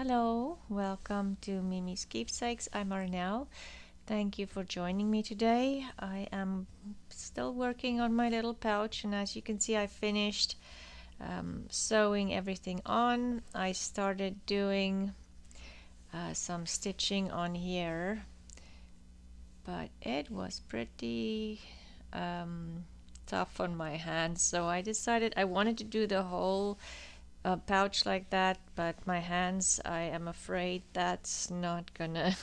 Hello, welcome to Miemie's Keepsakes. I'm Arnell. Thank you for joining me today. I am still working on my little pouch, and as you can see, I finished sewing everything on. I started doing some stitching on here, but it was pretty tough on my hands, so I decided I wanted to do the whole pouch like that, but my hands, I am afraid that's not gonna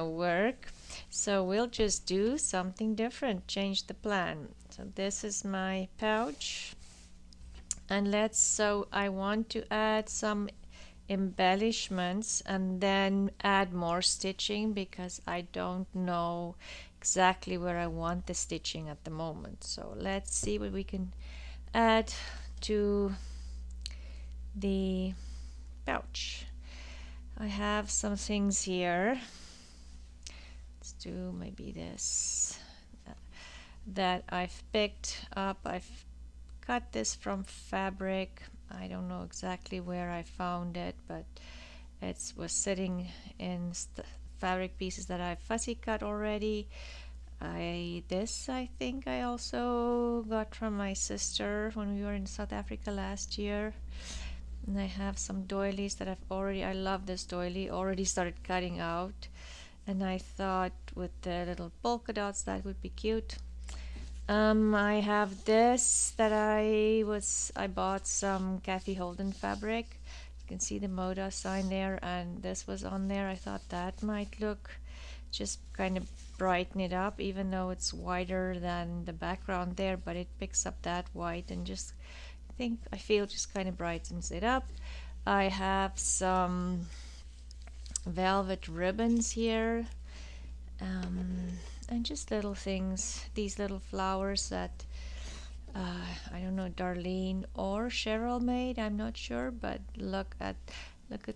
work. So we'll just do something different, change the plan. So this is my pouch, and so I want to add some embellishments and then add more stitching because I don't know exactly where I want the stitching at the moment. So let's see what we can add to the pouch. I have some things here. Let's do maybe this that I've picked up. I've cut this from fabric. I don't know exactly where I found it, but it was sitting in fabric pieces that I fussy cut already. I think I also got from my sister when we were in South Africa last year. And I have some doilies that I love this doily, already started cutting out. And I thought with the little polka dots that would be cute. I have this that I bought some Kathy Holden fabric. You can see the Moda sign there, and this was on there. I thought that might look, just kind of brighten it up, even though it's wider than the background there, but it picks up that white and just I feel just kind of brightens it up. I have some velvet ribbons here, and just little things, these little flowers that I don't know, Darlene or Cheryl made, I'm not sure, but look at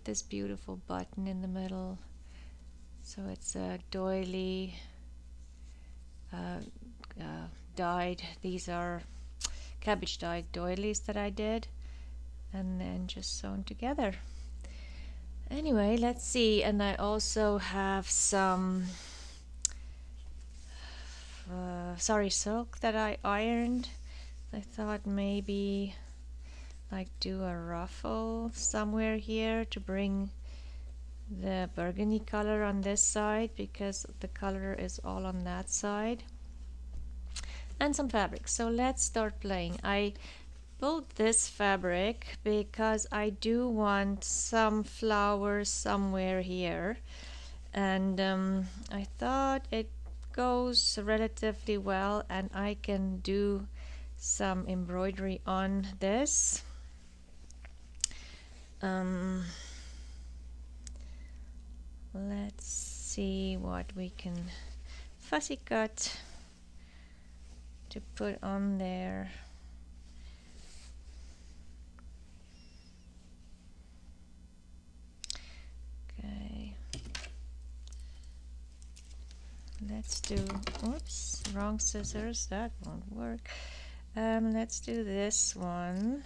this beautiful button in the middle. So it's a doily dyed. These are cabbage dyed doilies that I did and then just sewn together. Anyway, let's see. And I also have some sari silk that I ironed. I thought maybe like do a ruffle somewhere here to bring the burgundy color on this side because the color is all on that side, and some fabric. So let's start playing. I pulled this fabric because I do want some flowers somewhere here, and I thought it goes relatively well and I can do some embroidery on this. Let's see what we can fussy cut to put on there. Okay, let's do, oops, wrong scissors, that won't work. Let's do this one.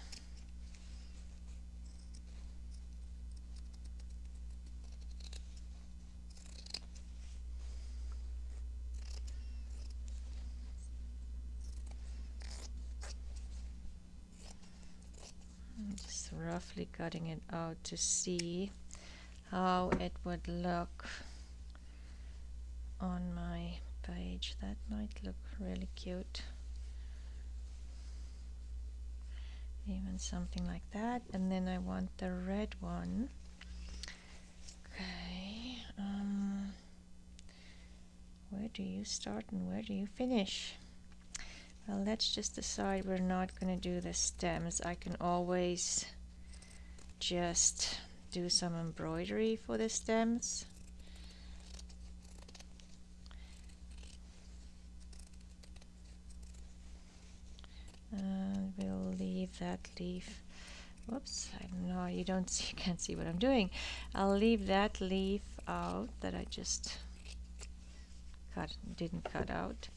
I'm just roughly cutting it out to see how it would look on my page. That might look really cute. Even something like that. And then I want the red one. Okay. Where do you start and where do you finish? Well, let's just decide we're not going to do the stems. I can always just do some embroidery for the stems. We'll leave that leaf. Whoops, I don't know, you can't see what I'm doing. I'll leave that leaf out that I just didn't cut out.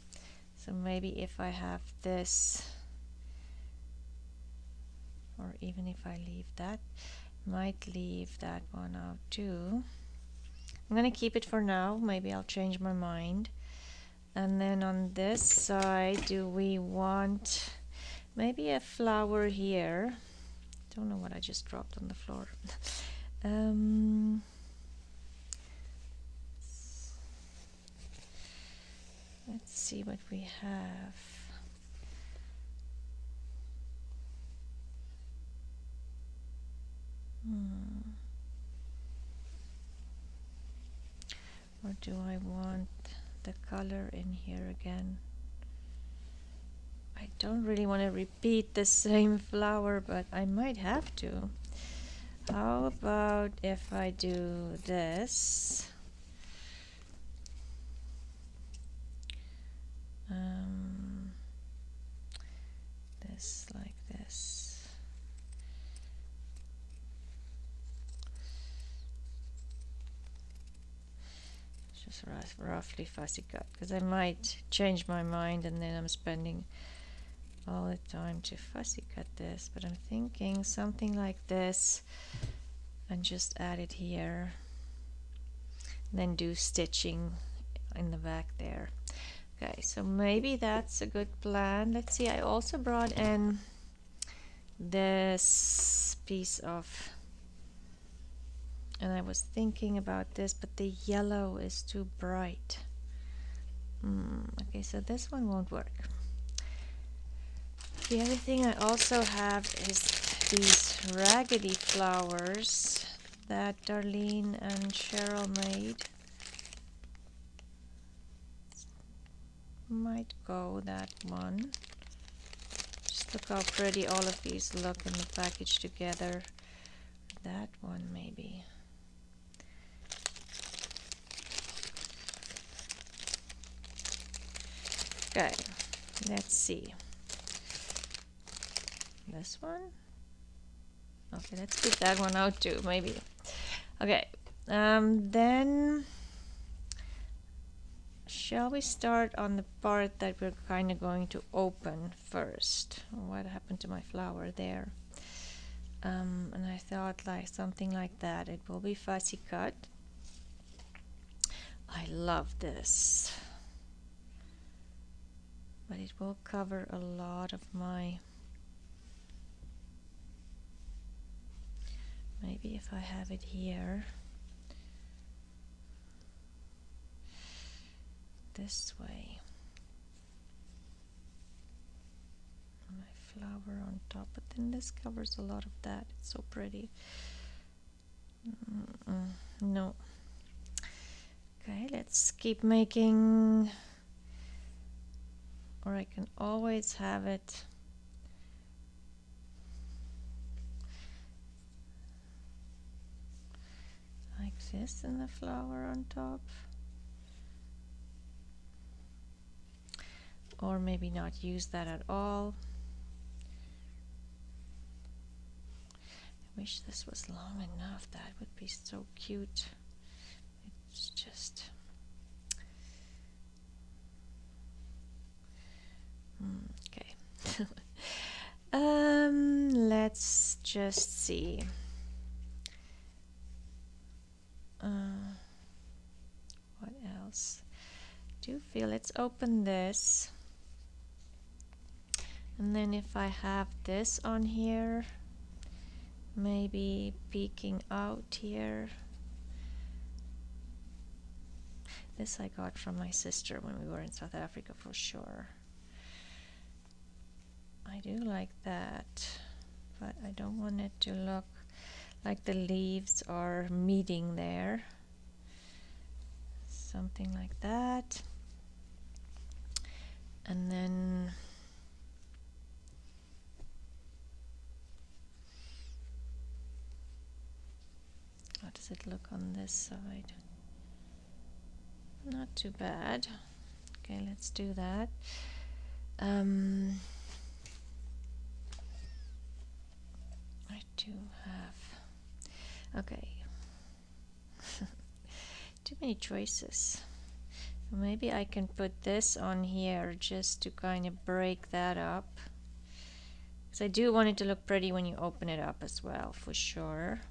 So maybe if I have this, or even if I leave that, Might leave that one out too. I'm gonna keep it for now. Maybe I'll change my mind. And then on this side, do we want maybe a flower here? Don't know what I just dropped on the floor. Let's see what we have. Or do I want the color in here again? I don't really want to repeat the same flower, but I might have to. How about if I do this? This like this. Just roughly fussy cut, because I might change my mind and then I'm spending all the time to fussy cut this, but I'm thinking something like this and just add it here, then do stitching in the back there. Okay, so maybe that's a good plan. Let's see, I also brought in this piece of, and I was thinking about this, but the yellow is too bright. Okay, so this one won't work. The other thing I also have is these raggedy flowers that Darlene and Cheryl made. Might go that one. Just look how pretty all of these look in the package together. That one maybe. Okay, let's see. This one? Okay, let's keep that one out too, maybe. Okay, then shall we start on the part that we're kind of going to open first? What happened to my flower there? And I thought like something like that. It will be fussy cut. I love this. But it will cover a lot of my... Maybe if I have it here, this way. My flower on top, but then this covers a lot of that. It's so pretty. No. Okay, let's keep making, or I can always have it like this and the flower on top. Or maybe not use that at all. I wish this was long enough. That would be so cute. It's just... okay. Let's just see. What else? Do feel, let's open this. And then if I have this on here, maybe peeking out here. This I got from my sister when we were in South Africa for sure. I do like that, but I don't want it to look like the leaves are meeting there. Something like that. And then how does it look on this side? Not too bad. Okay, let's do that. I do have, okay, too many choices. Maybe I can put this on here just to kind of break that up, because I do want it to look pretty when you open it up as well, for sure.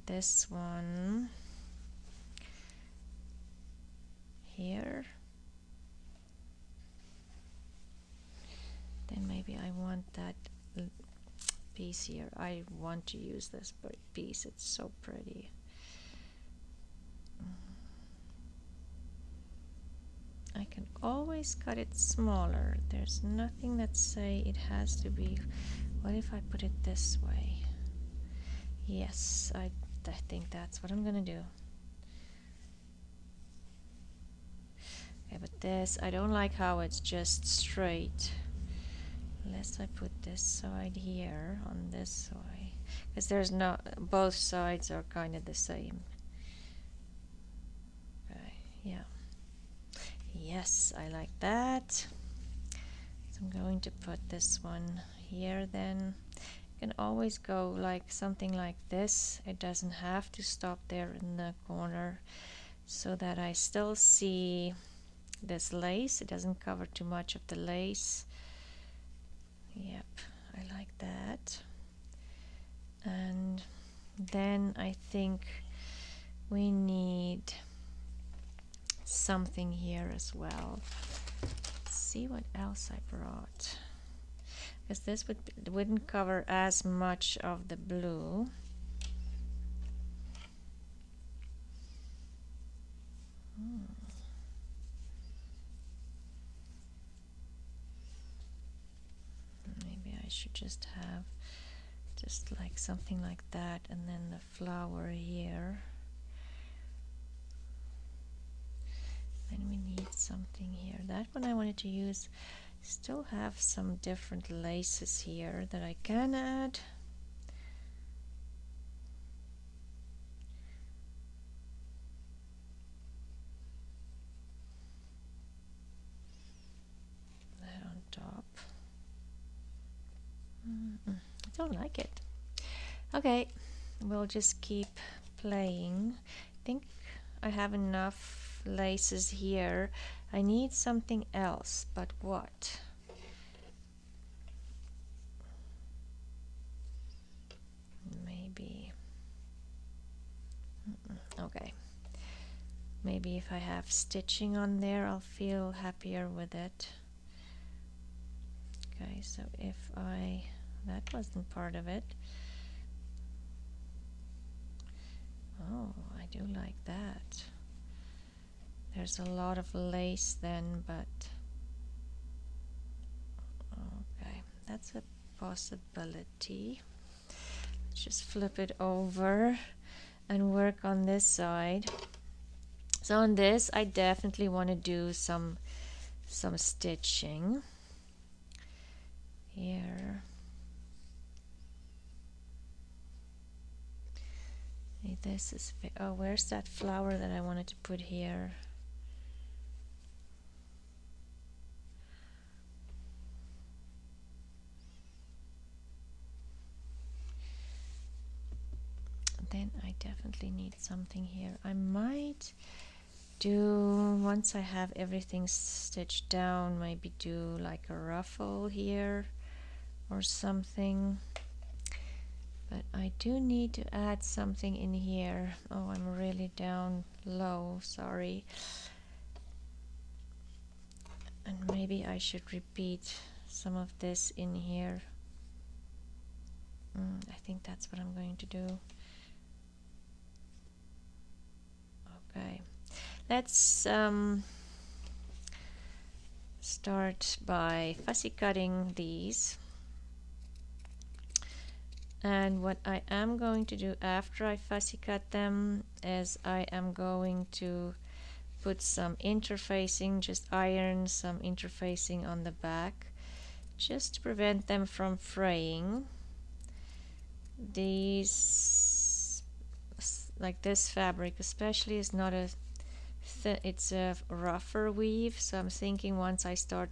this one here. Then maybe I want that piece here. I want to use this piece, it's so pretty. I can always cut it smaller. There's nothing that say it has to be. What if I put it this way? Yes, I think that's what I'm gonna do. Okay, but this, I don't like how it's just straight. Unless I put this side here on this way, because there's no, both sides are kind of the same. Okay, yeah. Yes, I like that. So I'm going to put this one here then. You can always go like something like this. It doesn't have to stop there in the corner, so that I still see this lace. It doesn't cover too much of the lace. Yep, I like that. And then I think we need something here as well. Let's see what else I brought, because this wouldn't cover as much of the blue. Maybe I should just have just like something like that, and then the flower here. Then we need something here. That one I wanted to use. Still have some different laces here that I can add. That on top. I don't like it. Okay, we'll just keep playing. I think I have enough laces here. I need something else, but what? Maybe. Okay. Maybe if I have stitching on there, I'll feel happier with it. Okay, so if that wasn't part of it. Oh, I do like that. There's a lot of lace then, but okay, that's a possibility. Let's just flip it over and work on this side. So on this, I definitely want to do some stitching here. This is, oh, where's that flower that I wanted to put here? Then I definitely need something here. I might do, once I have everything stitched down, maybe do like a ruffle here or something. But I do need to add something in here. Oh, I'm really down low, sorry. And maybe I should repeat some of this in here. I think that's what I'm going to do. Okay, let's start by fussy cutting these. And what I am going to do after I fussy cut them is I am going to put some interfacing, just iron some interfacing on the back, just to prevent them from fraying. These, like this fabric especially, is not a it's a rougher weave, so I'm thinking once I start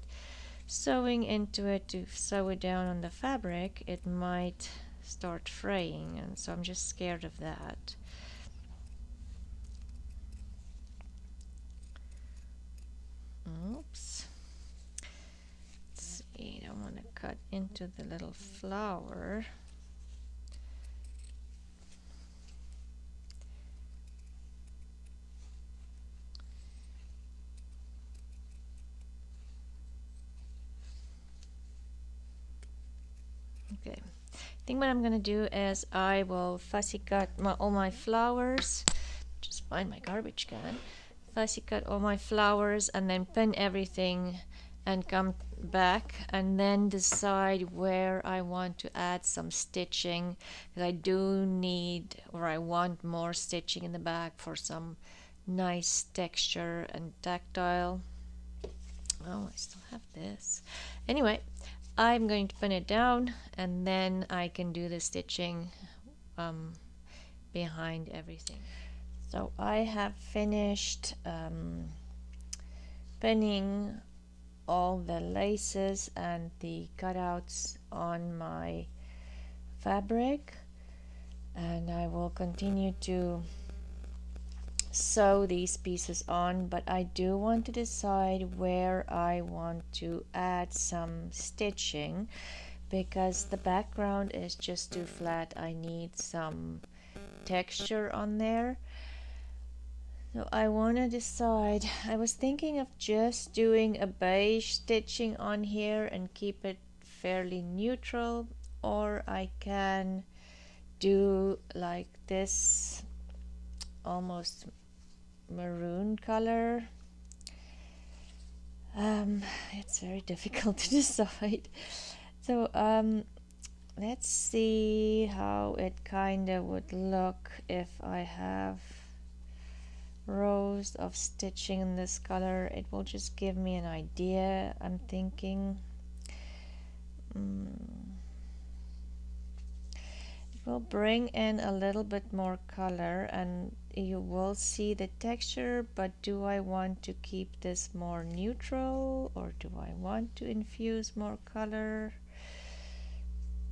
sewing into it to sew it down on the fabric, it might start fraying, and so I'm just scared of that. Oops. Let's see, I want to cut into the little flower. Okay, I think what I'm gonna do is I will fussy cut all my flowers. Just find my garbage can. Fussy cut all my flowers and then pin everything and come back and then decide where I want to add some stitching, because I do need, or I want more stitching in the back for some nice texture and tactile. Oh, I still have this. Anyway, I'm going to pin it down and then I can do the stitching behind everything. So I have finished pinning all the laces and the cutouts on my fabric, and I will continue to sew these pieces on, but I do want to decide where I want to add some stitching because the background is just too flat. I need some texture on there. So I want to decide. I was thinking of just doing a beige stitching on here and keep it fairly neutral, or I can do like this almost maroon color. It's very difficult to decide. So let's see how it kind of would look if I have rows of stitching in this color. It will just give me an idea. I'm thinking it will bring in a little bit more color and you will see the texture, but do I want to keep this more neutral or do I want to infuse more color?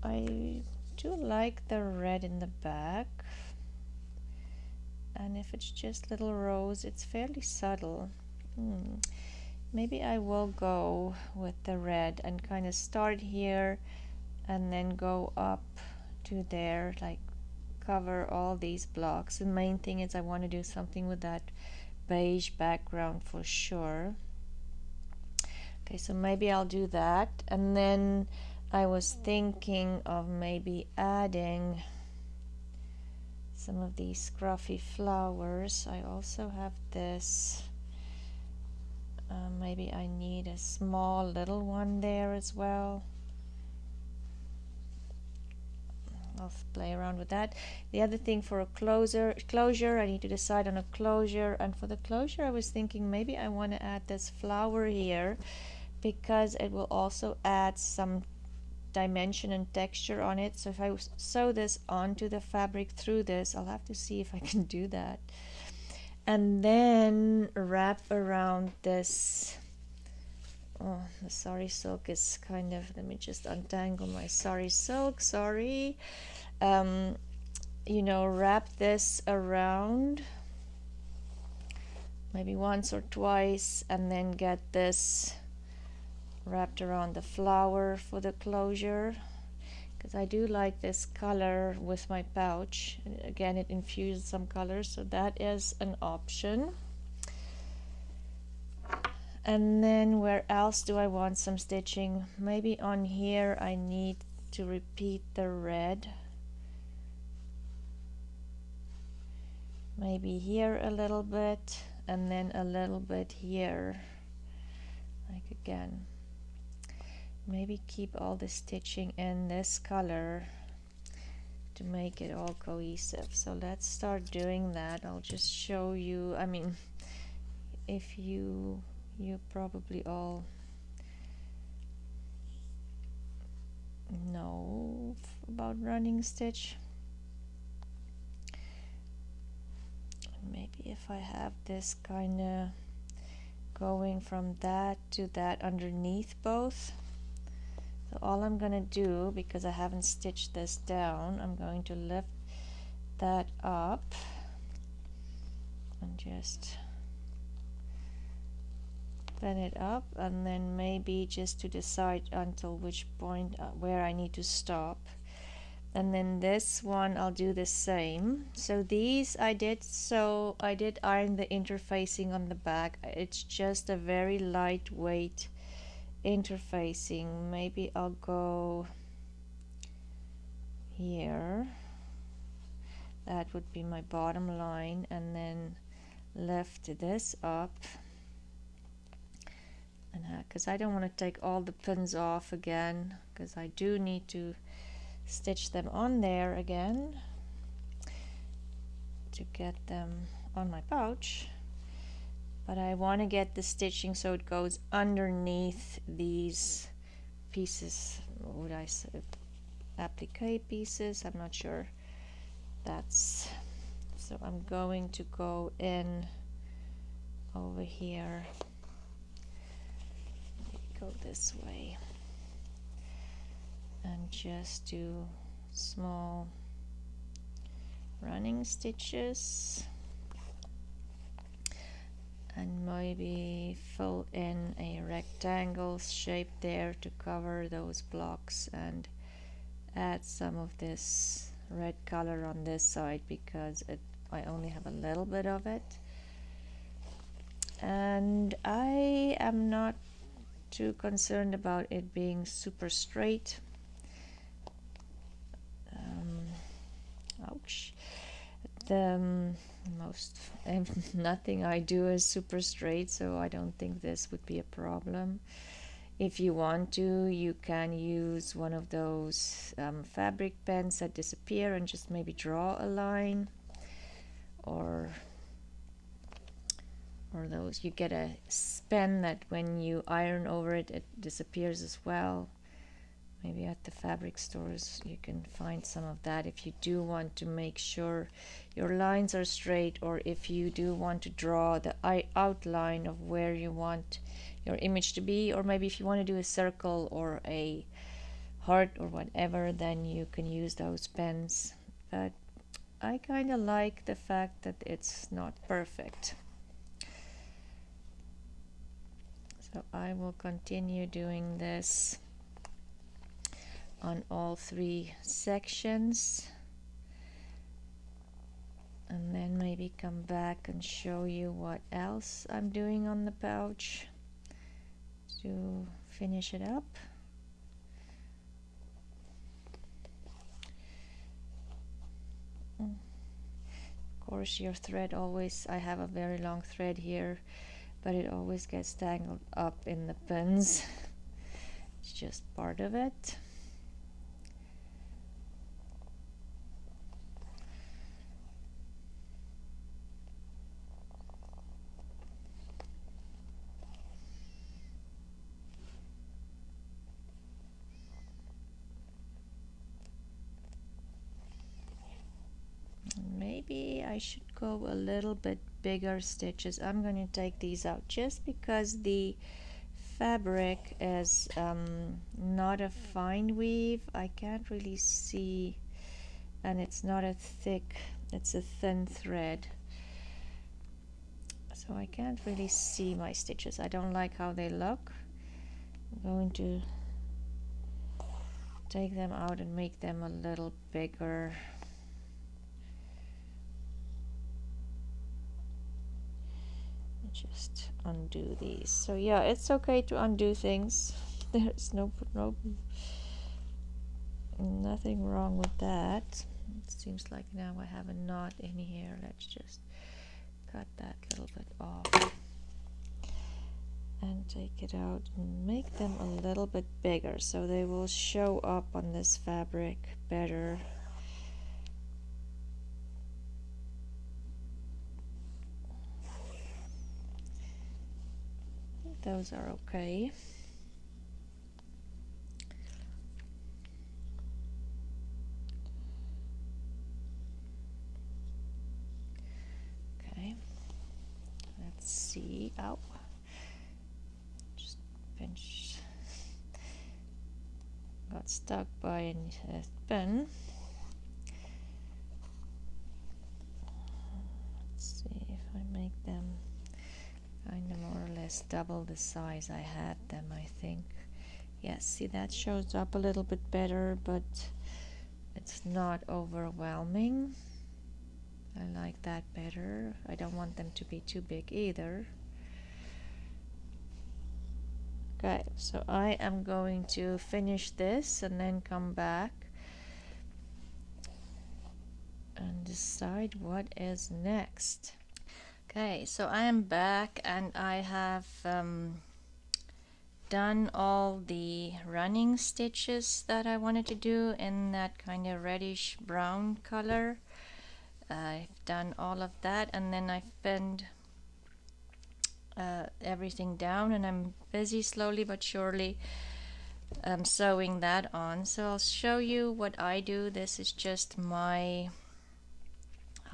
I do like the red in the back, and if it's just little rows it's fairly subtle. Maybe I will go with the red and kind of start here and then go up to there, like cover all these blocks. The main thing is I want to do something with that beige background for sure. Okay, so maybe I'll do that, and then I was thinking of maybe adding some of these scruffy flowers. I also have this. Maybe I need a small little one there as well. I'll play around with that. The other thing for a closure, I need to decide on a closure, and for the closure I was thinking maybe I want to add this flower here because it will also add some dimension and texture on it. So if I sew this onto the fabric through this, I'll have to see if I can do that, and then wrap around this. Oh, the sari silk is kind of, let me just untangle my sari silk, sorry. You know, wrap this around maybe once or twice and then get this wrapped around the flower for the closure, because I do like this color with my pouch. And again, it infused some color, so that is an option. And then where else do I want some stitching? Maybe on here I need to repeat the red. Maybe here a little bit and then a little bit here. Like again, maybe keep all the stitching in this color to make it all cohesive. So let's start doing that. I'll just show you. I mean, if you probably all know about running stitch. Maybe if I have this kind of going from that to that underneath both. So all I'm going to do, because I haven't stitched this down, I'm going to lift that up and just pin it up, and then maybe just to decide until which point where I need to stop. And then this one I'll do the same. So these I did iron the interfacing on the back. It's just a very lightweight interfacing. Maybe I'll go here. That would be my bottom line, and then lift this up, and because I don't want to take all the pins off again, because I do need to stitch them on there again to get them on my pouch. But I want to get the stitching so it goes underneath these pieces. What would I say? Applique pieces, I'm not sure. That's so I'm going to go in over here, go this way, and just do small running stitches, and maybe fill in a rectangle shape there to cover those blocks, and add some of this red color on this side because I only have a little bit of it, and I am not too concerned about it being super straight. Ouch. The most nothing I do is super straight, so I don't think this would be a problem. If you want to, you can use one of those fabric pens that disappear and just maybe draw a line, or those you get a pen that when you iron over it, it disappears as well. Maybe at the fabric stores you can find some of that if you do want to make sure your lines are straight, or if you do want to draw the outline of where you want your image to be, or maybe if you want to do a circle or a heart or whatever, then you can use those pens. But I kind of like the fact that it's not perfect. So I will continue doing this on all 3 sections, and then maybe come back and show you what else I'm doing on the pouch to finish it up. Of course, your thread always, I have a very long thread here, but it always gets tangled up in the pins. It's just part of it. Maybe I should go a little bit bigger stitches. I'm going to take these out just because the fabric is not a fine weave. I can't really see, and it's not a thick, it's a thin thread, so I can't really see my stitches. I don't like how they look. I'm going to take them out and make them a little bigger. Just undo these. So yeah, it's okay to undo things. There's nothing wrong with that. It seems like now I have a knot in here. Let's just cut that little bit off and take it out and make them a little bit bigger so they will show up on this fabric better. Those are okay. Okay, let's see. Ow, just pinch, got stuck by a pen. Let's see if I make them kind of more or less double the size I had them, I think. Yes, see, that shows up a little bit better, but it's not overwhelming. I like that better. I don't want them to be too big either. Okay, so I am going to finish this and then come back decide what is next. Okay, so I am back and I have done all the running stitches that I wanted to do in that kind of reddish brown color. I've done all of that, and then I've pinned everything down, and I'm busy slowly but surely sewing that on. So I'll show you what I do. This is just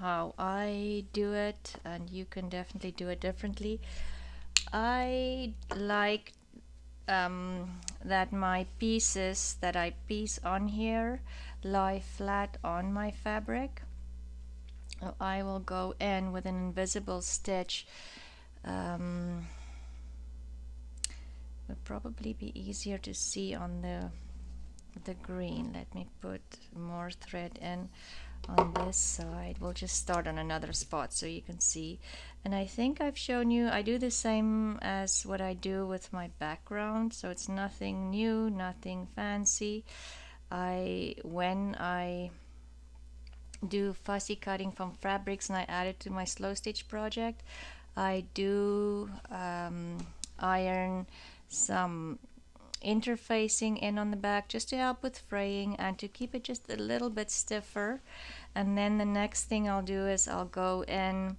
how I do it, and you can definitely do it differently. I like that my pieces that I piece on here lie flat on my fabric. So I will go in with an invisible stitch. Would probably be easier to see on the green. Let me put more thread in on this side. We'll just start on another spot so you can see. And I think I've shown you, I do the same as what I do with my background, so it's nothing new, nothing fancy. When I do fussy cutting from fabrics and I add it to my slow stitch project, I do iron some interfacing in on the back just to help with fraying and to keep it just a little bit stiffer. And then the next thing I'll do is I'll go in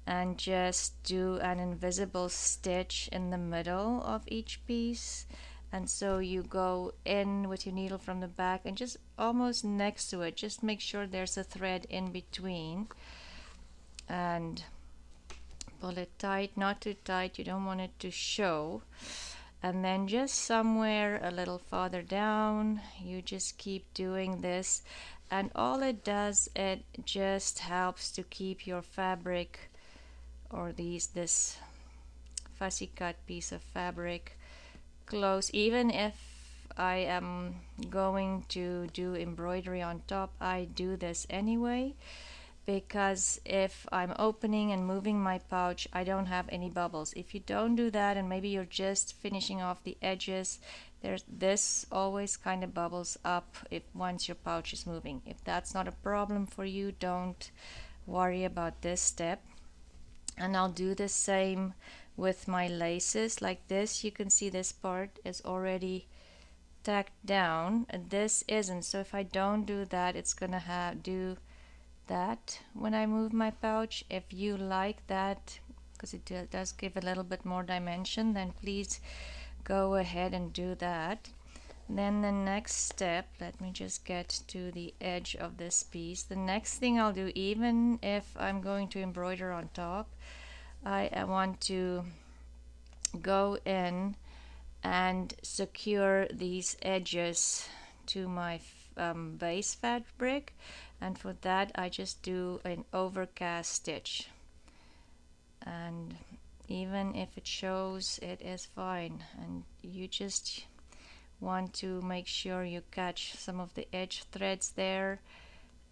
and just do an invisible stitch in the middle of each piece. And so you go in with your needle from the back and just almost next to it, just make sure there's a thread in between, and pull it tight, not too tight, you don't want it to show. And then just somewhere a little farther down, you just keep doing this, and all it does, it just helps to keep your fabric, or this fussy cut piece of fabric, close. Even if I am going to do embroidery on top, I do this anyway, because if I'm opening and moving my pouch, I don't have any bubbles. If you don't do that, and maybe you're just finishing off the edges, this always kind of bubbles up once your pouch is moving. If that's not a problem for you, don't worry about this step. And I'll do the same with my laces. Like this, you can see this part is already tacked down and this isn't, so if I don't do that, it's gonna do that when I move my pouch. If you like that, because it does give a little bit more dimension, then please go ahead and do that. Then the next step, let me just get to the edge of this piece. The next thing I'll do, even if I'm going to embroider on top, I want to go in and secure these edges to my base fabric, and for that I just do an overcast stitch, and even if it shows, it is fine. And you just want to make sure you catch some of the edge threads there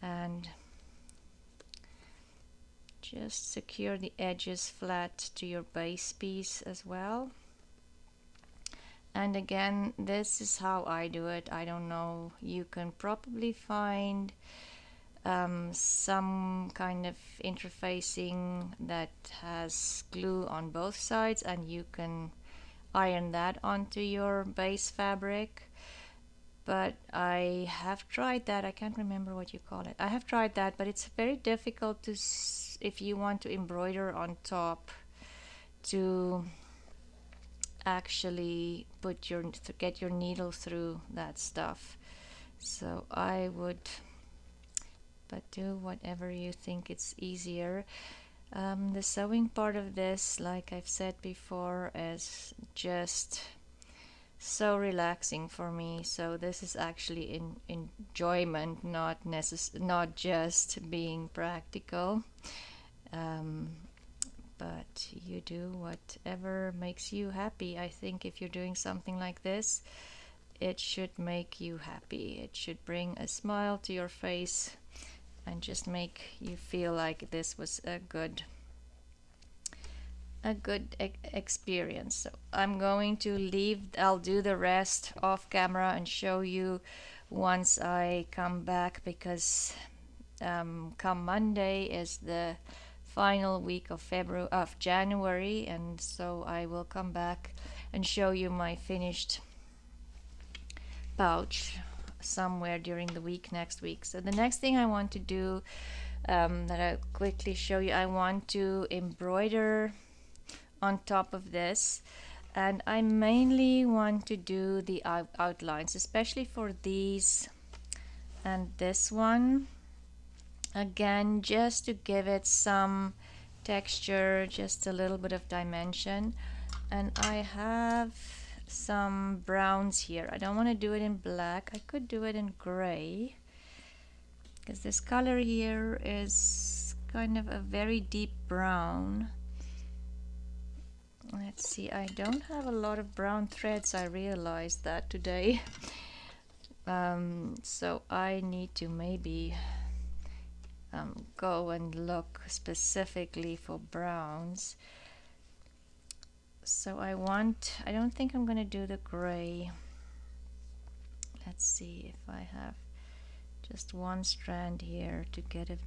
and just secure the edges flat to your base piece as well. And again, this is how I do it. I don't know, you can probably find some kind of interfacing that has glue on both sides, and you can iron that onto your base fabric. But I have tried that, I can't remember what you call it. I have tried that, but it's very difficult to, if you want to embroider on top, to actually get your needle through that stuff. So I would, but do whatever you think it's easier. The sewing part of this, like I've said before, is just so relaxing for me. So this is actually enjoyment, not just being practical. But you do whatever makes you happy. I think if you're doing something like this, it should make you happy. It should bring a smile to your face and just make you feel like this was a good experience. So I'm going to I'll do the rest off camera and show you once I come back, because come Monday is the final week of January, and so I will come back and show you my finished pouch somewhere during the week next week. So the next thing I want to do, that I'll quickly show you, I want to embroider on top of this, and I mainly want to do the outlines, especially for these and this one, again just to give it some texture, just a little bit of dimension. And I have some browns here. I don't want to do it in black. I could do it in gray, because this color here is kind of a very deep brown. Let's see, I don't have a lot of brown threads. I realized that today. So I need to maybe go and look specifically for browns. So I don't think I'm going to do the gray. Let's see if I have just one strand here to get it.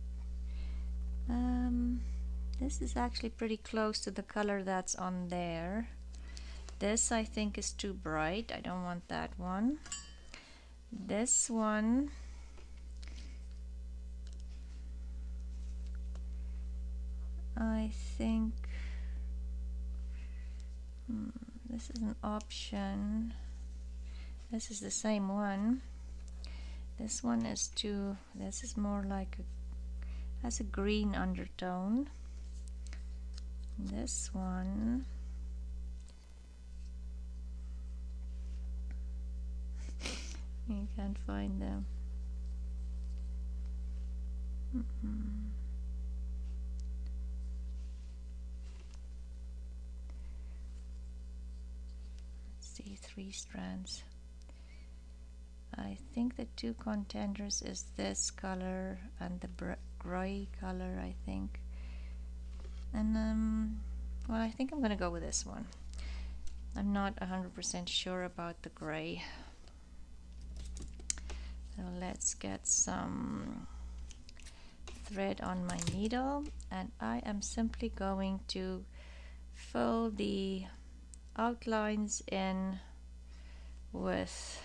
This is actually pretty close to the color that's on there. This I think is too bright. I don't want that one. This one, I think this is an option. This is the same one. This one is too, this is more like has a green undertone. This one, you can't find them. Let's see, 3 strands. I think the 2 contenders is this color and the gray color, I think. And well, I think I'm gonna go with this one. I'm not 100% sure about the gray. So let's get some thread on my needle, and I am simply going to fill the outlines in with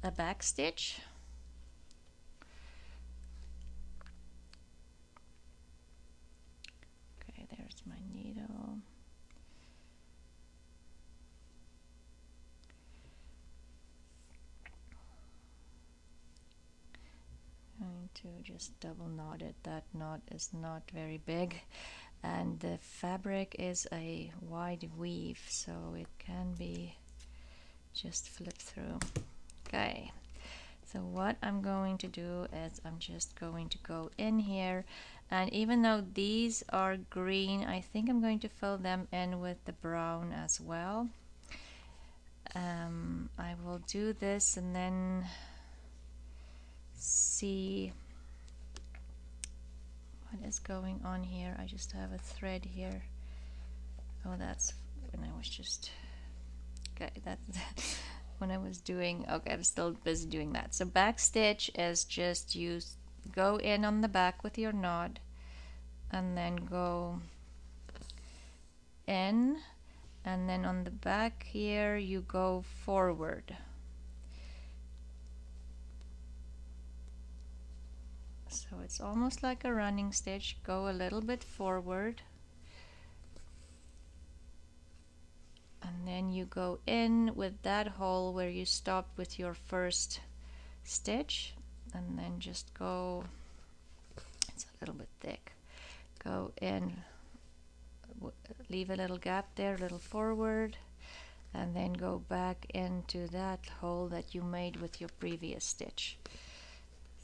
a back stitch. Okay, there's my needle. Going to just double knot it. That knot is not very big, and the fabric is a wide weave, so it can be just flipped through. Okay, so what I'm going to do is I'm just going to go in here, and even though these are green, I think I'm going to fill them in with the brown as well. I will do this and then see what is going on here. I just have a thread here. Oh, that's when I was just, okay, that's when I was doing, okay, I'm still busy doing that. So back stitch is just go in on the back with your knot and then go in, and then on the back here you go forward. So it's almost like a running stitch. Go a little bit forward, and then you go in with that hole where you stopped with your first stitch, and then just go, it's a little bit thick, go in, leave a little gap there, a little forward, and then go back into that hole that you made with your previous stitch.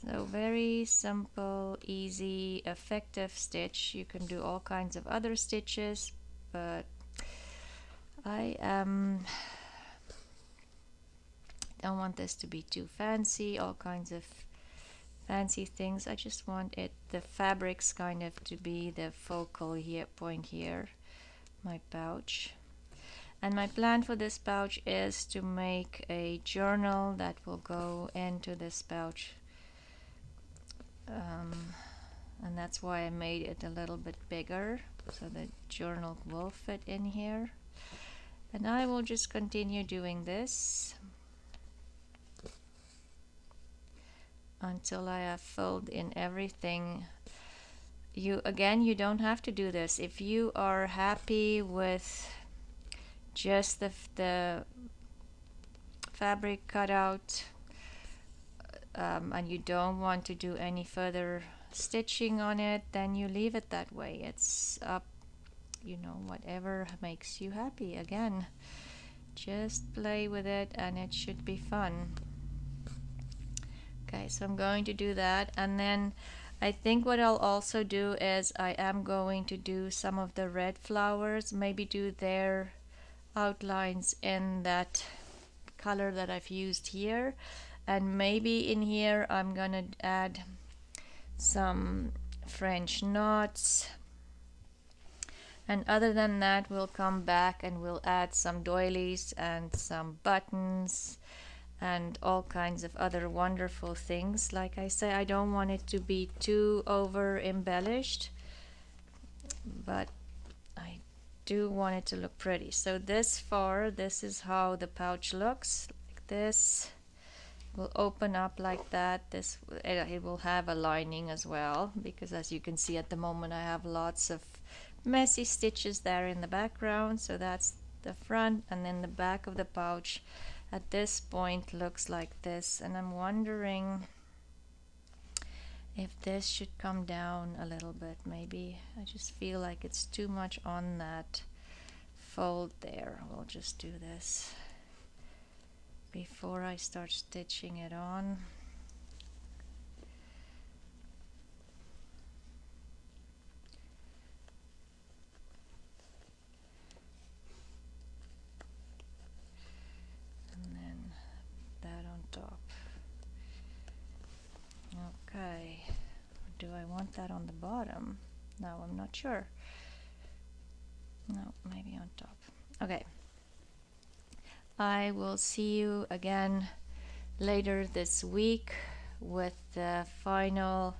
So very simple, easy, effective stitch. You can do all kinds of other stitches, but I don't want this to be too fancy, all kinds of fancy things. I just want the fabrics kind of to be the focal point here, my pouch. And my plan for this pouch is to make a journal that will go into this pouch. and that's why I made it a little bit bigger so the journal will fit in here. And I will just continue doing this until I have filled in everything. You don't have to do this. If you are happy with just the fabric cutout, and you don't want to do any further stitching on it, then you leave it that way. It's up, whatever makes you happy. Again, just play with it and it should be fun. Okay, so I'm going to do that, and then I think what I'll also do is I am going to do some of the red flowers, maybe do their outlines in that color that I've used here, and maybe in here I'm gonna add some French knots, and other than that we'll come back and we'll add some doilies and some buttons and all kinds of other wonderful things. Like I say, I don't want it to be too over embellished, but I do want it to look pretty. So this is how the pouch looks, like this. Will open up like that. It will have a lining as well, because as you can see at the moment I have lots of messy stitches there in the background. So that's the front, and then the back of the pouch at this point looks like this, and I'm wondering if this should come down a little bit. Maybe I just feel like it's too much on that fold there. We'll just do this before I start stitching it on. And then that on top. Okay, do I want that on the bottom? No, I'm not sure. No, maybe on top. Okay, I will see you again later this week with the final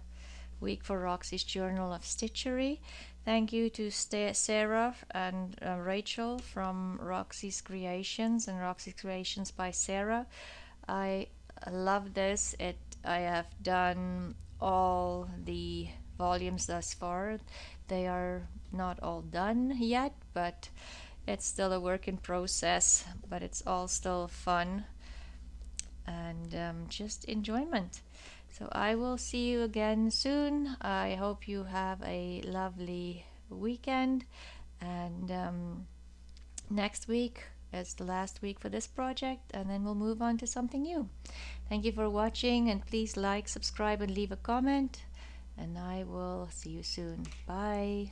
week for Roxy's Journal of Stitchery. Thank you to Sarah and Rachel from Roxy's Creations and Roxy's Creations by Sarah. I love this. I have done all the volumes thus far. They are not all done yet, but it's still a work in process, but it's all still fun and just enjoyment. So I will see you again soon. I hope you have a lovely weekend, and next week is the last week for this project, and then we'll move on to something new. Thank you for watching, and please like, subscribe, and leave a comment, and I will see you soon. Bye.